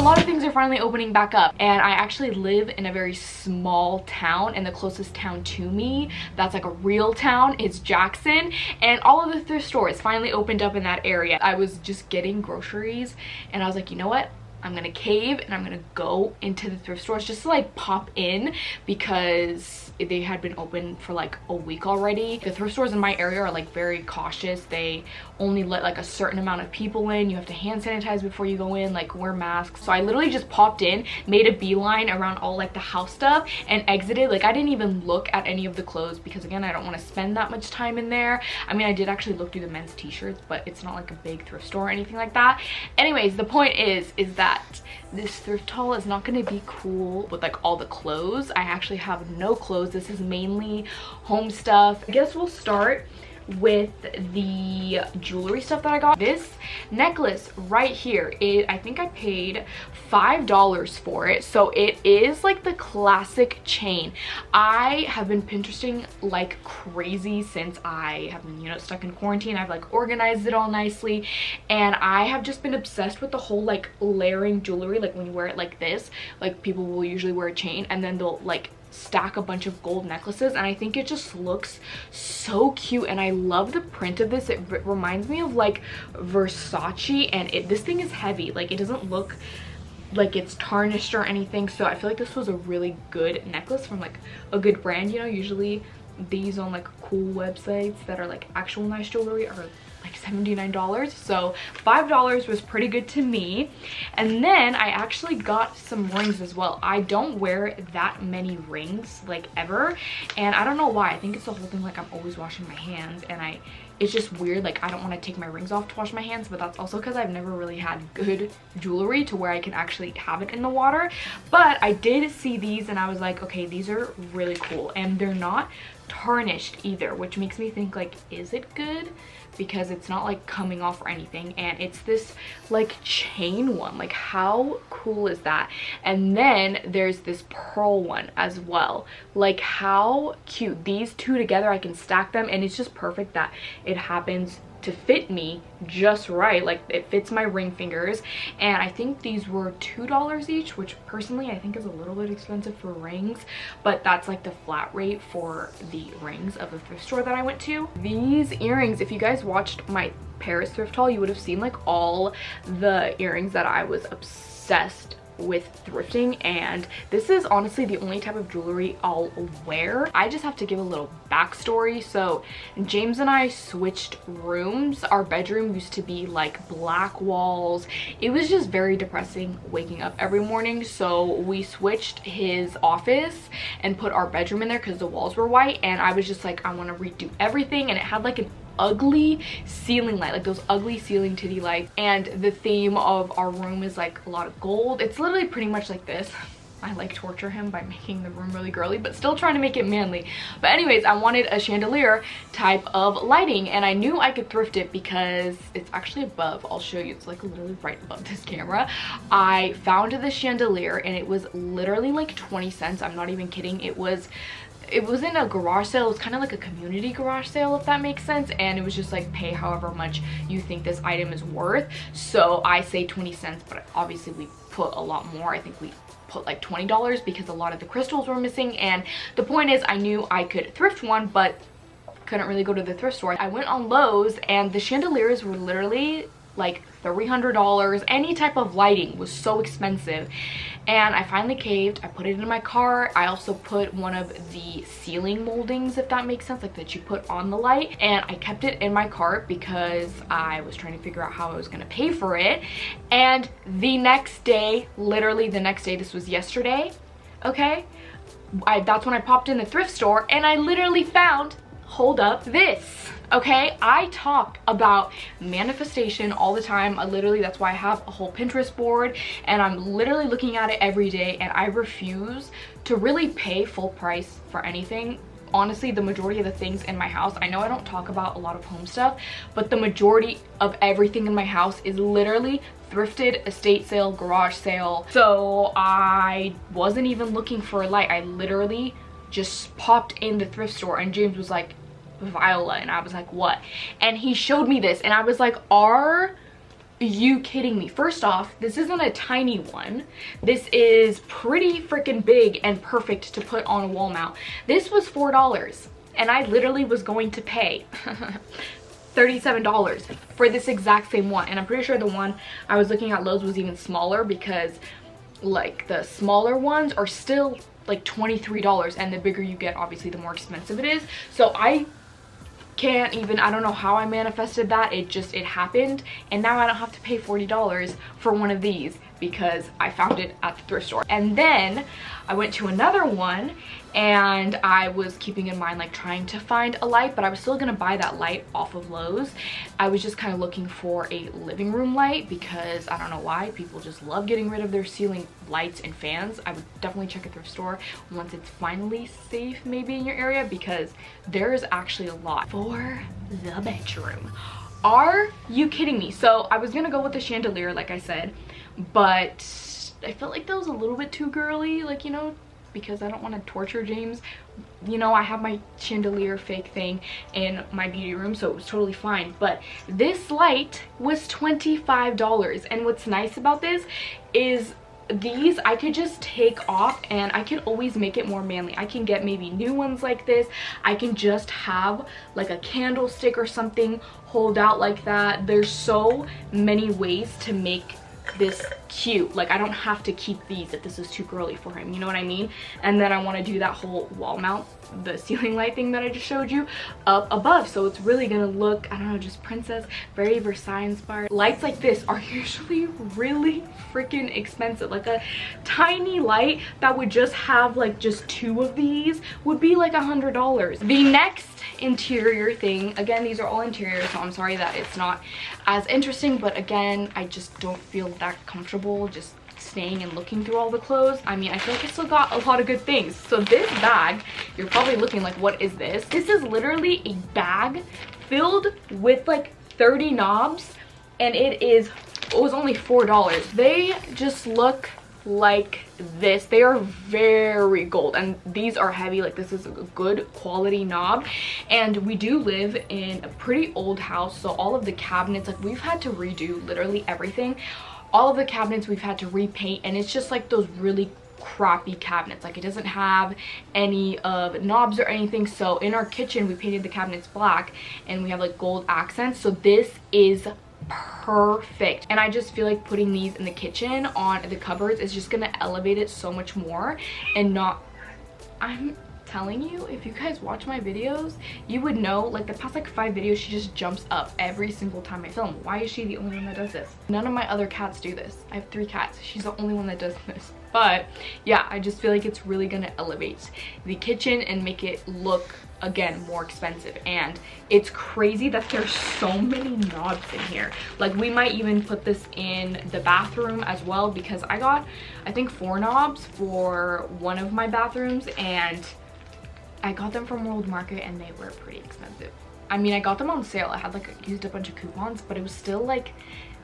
lot of things are finally opening back up, and I actually live in a very small town, and the closest town to me that's like a real town is Jackson, and all of the thrift stores finally opened up in that area. I was just getting groceries and I was like, you know what, I'm gonna cave and I'm gonna go into the thrift stores just to like pop in, because they had been open for like a week already. The thrift stores in my area are like very cautious. They only let like a certain amount of people in. You have to hand sanitize before you go in, like wear masks. So I literally just popped in, made a beeline around all like the house stuff and exited. Like I didn't even look at any of the clothes because again, I don't want to spend that much time in there. I mean, I did actually look through the men's t-shirts, but it's not like a big thrift store or anything like that. Anyways, the point is that this thrift haul is not going to be cool with like all the clothes. I actually have no clothes. This is mainly home stuff. I guess we'll start with the jewelry stuff that I got. This necklace right here, I think I paid $5 for it. So it is like the classic chain. I have been Pinteresting like crazy since I have been, you know, stuck in quarantine. I've like organized it all nicely, and I have just been obsessed with the whole like layering jewelry. Like when you wear it like this, like people will usually wear a chain and then they'll like stack a bunch of gold necklaces, and I think it just looks so cute, and I love the print of this. It reminds me of like Versace, and this thing is heavy. Like it doesn't look like it's tarnished or anything, so I feel like this was a really good necklace from like a good brand. You know, usually these on like cool websites that are like actual nice jewelry are like $79, so $5 was pretty good to me. And then I actually got some rings as well. I don't wear that many rings like ever, and I don't know why. I think it's the whole thing, like I'm always washing my hands, and it's just weird. Like I don't want to take my rings off to wash my hands, but that's also because I've never really had good jewelry to where I can actually have it in the water. But I did see these and I was like, okay, these are really cool, and they're not tarnished either, which makes me think like, is it good? Because it's not like coming off or anything, and it's this like chain one. Like how cool is that? And then there's this pearl one as well. Like how cute. These two together, I can stack them, and it's just perfect that it happens to fit me just right. Like it fits my ring fingers, and I think these were $2 each, which personally I think is a little bit expensive for rings, but that's like the flat rate for the rings of the thrift store that I went to. These earrings, if you guys watched my Paris thrift haul, you would have seen like all the earrings that I was obsessed with thrifting, and this is honestly the only type of jewelry I'll wear. I just have to give a little backstory. So James and I switched rooms. Our bedroom used to be like black walls. It was just very depressing waking up every morning, so we switched his office and put our bedroom in there because the walls were white, and I was just like, I want to redo everything. And it had like an ugly ceiling light, like those ugly ceiling titty lights, and the theme of our room is like a lot of gold. It's literally pretty much like this. I like torture him by making the room really girly, but still trying to make it manly. But anyways, I wanted a chandelier type of lighting, and I knew I could thrift it because it's actually above. I'll show you. It's like literally right above this camera. I found the chandelier and it was literally like 20 cents. I'm not even kidding. It was in a garage sale. It was kind of like a community garage sale, if that makes sense, and it was just like pay however much you think this item is worth. So I say 20 cents, but obviously we put a lot more. I think we put like $20 because a lot of the crystals were missing, and the point is I knew I could thrift one, but couldn't really go to the thrift store. I went on Lowe's, and the chandeliers were literally like $300. Any type of lighting was so expensive, and I finally caved. I put it in my cart. I also put one of the ceiling moldings, if that makes sense, like that you put on the light, and I kept it in my cart because I was trying to figure out how I was gonna pay for it. And the next day, literally the next day, this was yesterday, okay, that's when I popped in the thrift store, and I literally found, hold up, this. Okay, I talk about manifestation all the time. That's why I have a whole Pinterest board, and I'm literally looking at it every day, and I refuse to really pay full price for anything. Honestly, the majority of the things in my house, I know I don't talk about a lot of home stuff, but the majority of everything in my house is literally thrifted, estate sale, garage sale. So I wasn't even looking for a light. I literally just popped in the thrift store, and James was like, Viola, and I was like, what? And he showed me this, and I was like, are you kidding me? First off, this isn't a tiny one. This is pretty freaking big and perfect to put on a wall mount. This was $4 and I literally was going to pay $37 for this exact same one. And I'm pretty sure the one I was looking at Lowe's was even smaller, because like the smaller ones are still like $23, and the bigger you get, obviously the more expensive it is. So I can't even, I don't know how I manifested that. It happened, and now I don't have to pay $40 for one of these because I found it at the thrift store. And then I went to another one, and I was keeping in mind like trying to find a light, but I was still gonna buy that light off of Lowe's. I was just kind of looking for a living room light, because I don't know why people just love getting rid of their ceiling lights and fans. I would definitely check a thrift store once it's finally safe maybe in your area, because there is actually a lot for the bedroom. Are you kidding me? So I was gonna go with the chandelier like I said, but I felt like that was a little bit too girly, like, you know, because I don't want to torture James. You know, I have my chandelier fake thing in my beauty room, so it was totally fine. But this light was $25, and what's nice about this is these I could just take off, and I can always make it more manly. I can get maybe new ones like this. I can just have like a candlestick or something hold out like that. There's so many ways to make this cute. Like, I don't have to keep these if this is too girly for him, you know what I mean? And then I want to do that whole wall mount, the ceiling light thing that I just showed you, up above, so it's really gonna look, I don't know, just princess, very Versailles inspired. Lights like this are usually really freaking expensive. Like a tiny light that would just have like just 2 of these would be like $100. The next interior thing, again, these are all interior, so I'm sorry that it's not as interesting, but again, I just don't feel that comfortable just staying and looking through all the clothes. I mean, I feel like I still got a lot of good things. So this bag, you're probably looking like, what is this? This is literally a bag filled with like 30 knobs, and it was only $4. They just look like this. They are very gold, and these are heavy. Like, this is a good quality knob, and we do live in a pretty old house, so all of the cabinets, like, we've had to redo literally everything. All of the cabinets we've had to repaint, and it's just like those really crappy cabinets. Like, it doesn't have any of knobs or anything. So in our kitchen we painted the cabinets black, and we have like gold accents, so this is perfect. And I just feel like putting these in the kitchen on the cupboards is just gonna elevate it so much more. And not, I'm telling you, if you guys watch my videos, you would know, like the past like 5 videos, she just jumps up every single time I film. Why is she the only one that does this? None of my other cats do this. I have 3 cats. She's the only one that does this. But yeah, I just feel like it's really gonna elevate the kitchen and make it look, again, more expensive. And it's crazy that there's so many knobs in here. Like, we might even put this in the bathroom as well, because I got, I think, 4 knobs for one of my bathrooms, and I got them from World Market, and they were pretty expensive. I mean, I got them on sale. I had like used a bunch of coupons, but it was still like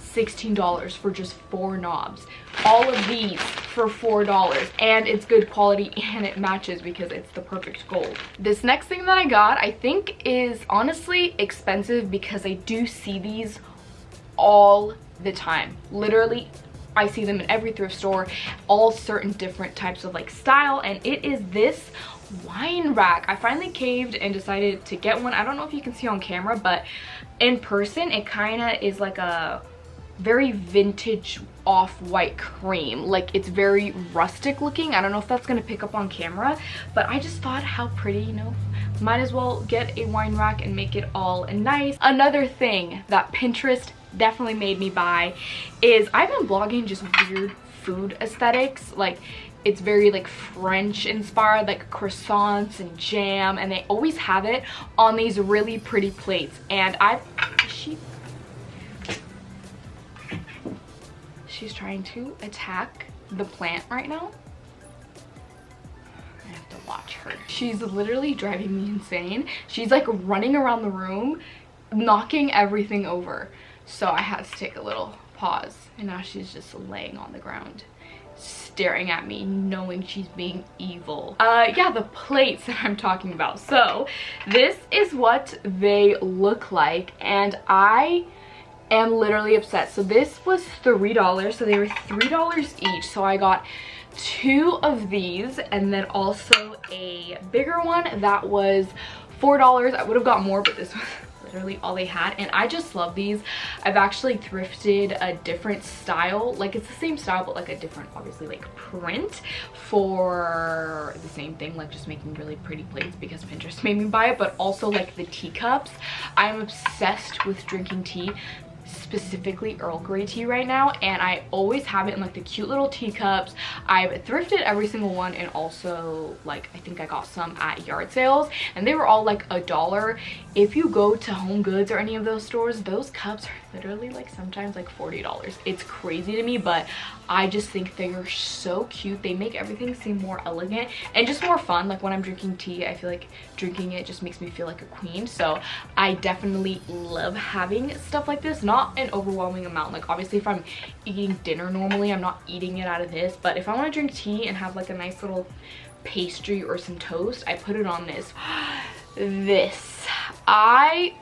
$16 for just 4 knobs. All of these for $4, and it's good quality, and it matches because it's the perfect gold. This next thing that I got, I think, is honestly expensive, because I do see these all the time. Literally, I see them in every thrift store, all certain different types of like style, and it is this wine rack. I finally caved and decided to get one. I don't know if you can see on camera, but in person it kind of is like a very vintage off-white cream. Like, it's very rustic looking. I don't know if that's gonna pick up on camera, but I just thought, how pretty, you know, might as well get a wine rack and make it all nice. Another thing that Pinterest definitely made me buy is, I've been blogging just weird food aesthetics. Like, it's very like French inspired, like croissants and jam, and they always have it on these really pretty plates. And she's trying to attack the plant right now. I have to watch her. She's literally driving me insane. She's like running around the room, knocking everything over. So I had to take a little pause, and now she's just laying on the ground, staring at me, knowing she's being evil. Yeah, the plates that I'm talking about. So this is what they look like, and I am literally obsessed. So this was $3, so they were $3 each. So I got 2 of these, and then also a bigger one that was $4. I would have got more, but this was literally all they had, and I just love these. I've actually thrifted a different style, like it's the same style but like a different, obviously, like print for the same thing, like just making really pretty plates because Pinterest made me buy it. But also like the teacups, I'm obsessed with drinking tea, specifically Earl Grey tea right now, and I always have it in like the cute little teacups. I've thrifted every single one, and also like I think I got some at yard sales, and they were all like $1. If you go to Home Goods or any of those stores, those cups are literally like sometimes like $40. It's crazy to me, but I just think they are so cute. They make everything seem more elegant and just more fun. Like when I'm drinking tea, I feel like drinking it just makes me feel like a queen. So I definitely love having stuff like this. Not an overwhelming amount. Like obviously if I'm eating dinner normally, I'm not eating it out of this, but if I want to drink tea and have like a nice little pastry or some toast, I put it on this. I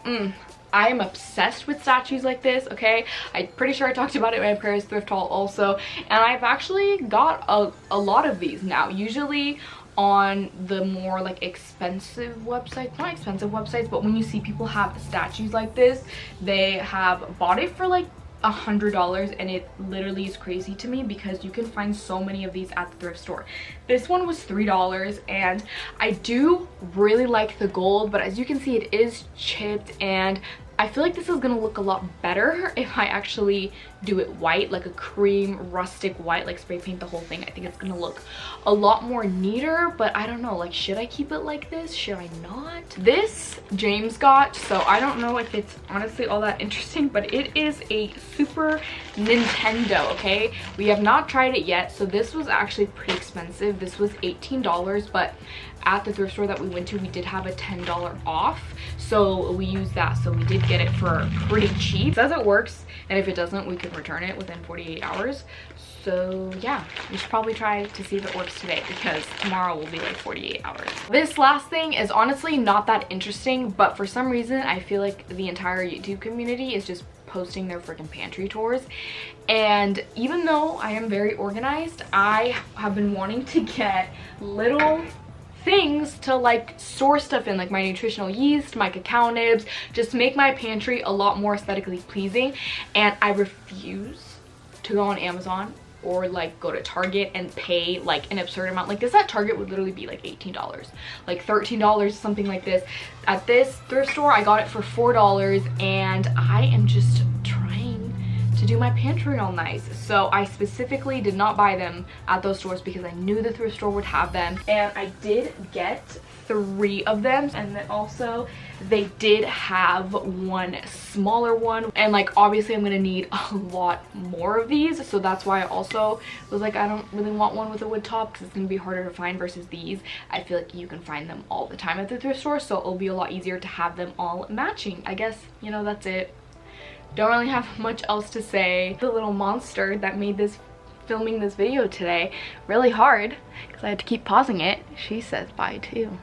am obsessed with statues like this, okay? I'm pretty sure I talked about it in my Paris thrift haul also, and I've actually got a lot of these now. Usually on the more like expensive websites, not expensive websites, but when you see people have statues like this, they have bought it for like $100, and it literally is crazy to me because you can find so many of these at the thrift store. This one was $3, and I do really like the gold, but as you can see, it is chipped, and I feel like this is gonna look a lot better if I actually do it white, like a cream rustic white, like spray paint the whole thing. I think it's gonna look a lot more neater, but I don't know, like should I keep it like this? Should I not? This James got, so I don't know if it's honestly all that interesting, but it is a Super Nintendo, okay? We have not tried it yet, so this was actually pretty expensive. This was $18, but at the thrift store that we went to, we did have a $10 off, so we used that. So we did get it for pretty cheap. It says it works, and if it doesn't, we can return it within 48 hours. So yeah, we should probably try to see if it works today, because tomorrow will be like 48 hours. This last thing is honestly not that interesting, but for some reason I feel like the entire YouTube community is just posting their freaking pantry tours, and even though I am very organized, I have been wanting to get little things to like store stuff in, like my nutritional yeast, my cacao nibs, just make my pantry a lot more aesthetically pleasing. And I refuse to go on Amazon or like go to Target and pay like an absurd amount. Like this at Target would literally be like $18, like $13, something like this. At this thrift store I got it for $4, and I am just trying to do my pantry all nice. So I specifically did not buy them at those stores because I knew the thrift store would have them, and I did get 3 of them. And then also they did have one smaller one, and like obviously I'm gonna need a lot more of these, so that's why I also was like I don't really want one with a wood top because it's gonna be harder to find versus these. I feel like you can find them all the time at the thrift store, so it'll be a lot easier to have them all matching. I guess, you know, that's it. Don't really have much else to say. The little monster that made this filming this video today really hard because I had to keep pausing it, she says bye too.